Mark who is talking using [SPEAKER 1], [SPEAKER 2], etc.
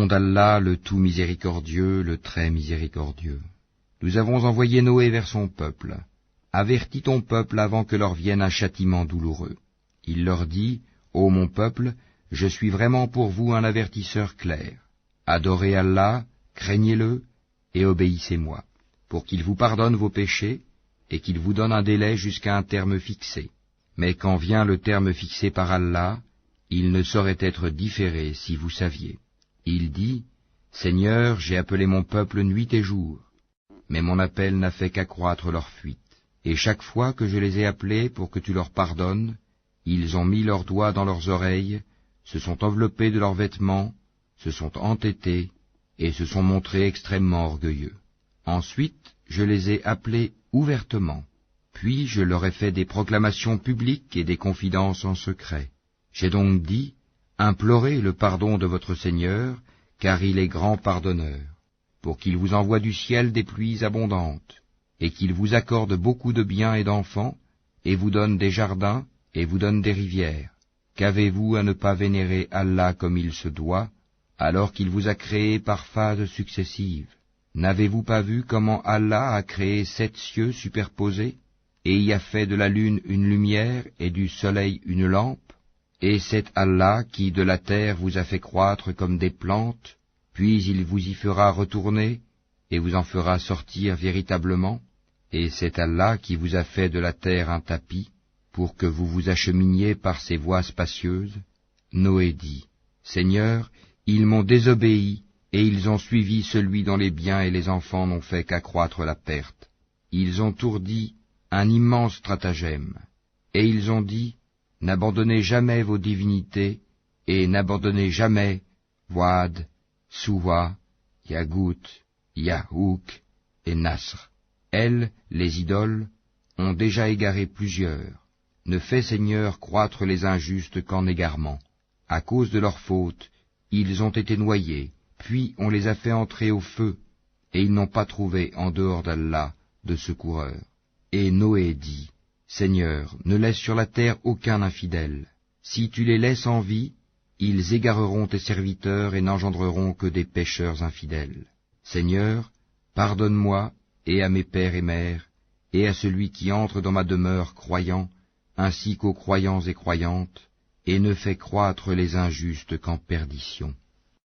[SPEAKER 1] d'Allah, le tout miséricordieux, le très miséricordieux. Nous avons envoyé Noé vers son peuple. Avertis ton peuple avant que leur vienne un châtiment douloureux. Il leur dit, ô mon peuple, je suis vraiment pour vous un avertisseur clair. Adorez Allah, craignez-le, et obéissez-moi, pour qu'il vous pardonne vos péchés, et qu'il vous donne un délai jusqu'à un terme fixé. Mais quand vient le terme fixé par Allah, il ne saurait être différé si vous saviez. Il dit, Seigneur, j'ai appelé mon peuple nuit et jour, mais mon appel n'a fait qu'accroître leur fuite. Et chaque fois que je les ai appelés pour que tu leur pardonnes, ils ont mis leurs doigts dans leurs oreilles, se sont enveloppés de leurs vêtements, se sont entêtés, et se sont montrés extrêmement orgueilleux. Ensuite, je les ai appelés ouvertement, puis je leur ai fait des proclamations publiques et des confidences en secret. J'ai donc dit, implorez le pardon de votre Seigneur, car il est grand pardonneur, pour qu'il vous envoie du ciel des pluies abondantes, et qu'il vous accorde beaucoup de biens et d'enfants, et vous donne des jardins, et vous donne des rivières. Qu'avez-vous à ne pas vénérer Allah comme il se doit, alors qu'il vous a créé par phases successives? N'avez-vous pas vu comment Allah a créé 7 cieux superposés, et y a fait de la lune une lumière et du soleil une lampe? Et c'est Allah qui de la terre vous a fait croître comme des plantes, puis il vous y fera retourner, et vous en fera sortir véritablement. Et c'est Allah qui vous a fait de la terre un tapis, pour que vous vous acheminiez par ces voies spacieuses. Noé dit, Seigneur, ils m'ont désobéi, et ils ont suivi celui dont les biens et les enfants n'ont fait qu'accroître la perte. Ils ont ourdi un immense stratagème, et ils ont dit, n'abandonnez jamais vos divinités, et n'abandonnez jamais Wad, Suwa, Yagout, Yahouk et Nasr. Elles, les idoles, ont déjà égaré plusieurs. Ne fais, Seigneur, croître les injustes qu'en égarement. À cause de leurs fautes, ils ont été noyés, puis on les a fait entrer au feu, et ils n'ont pas trouvé en dehors d'Allah de secoureur. Et Noé dit, Seigneur, ne laisse sur la terre aucun infidèle. Si tu les laisses en vie, ils égareront tes serviteurs et n'engendreront que des pécheurs infidèles. Seigneur, pardonne-moi, et à mes pères et mères, et à celui qui entre dans ma demeure croyant, ainsi qu'aux croyants et croyantes, et ne fais croître les injustes qu'en perdition.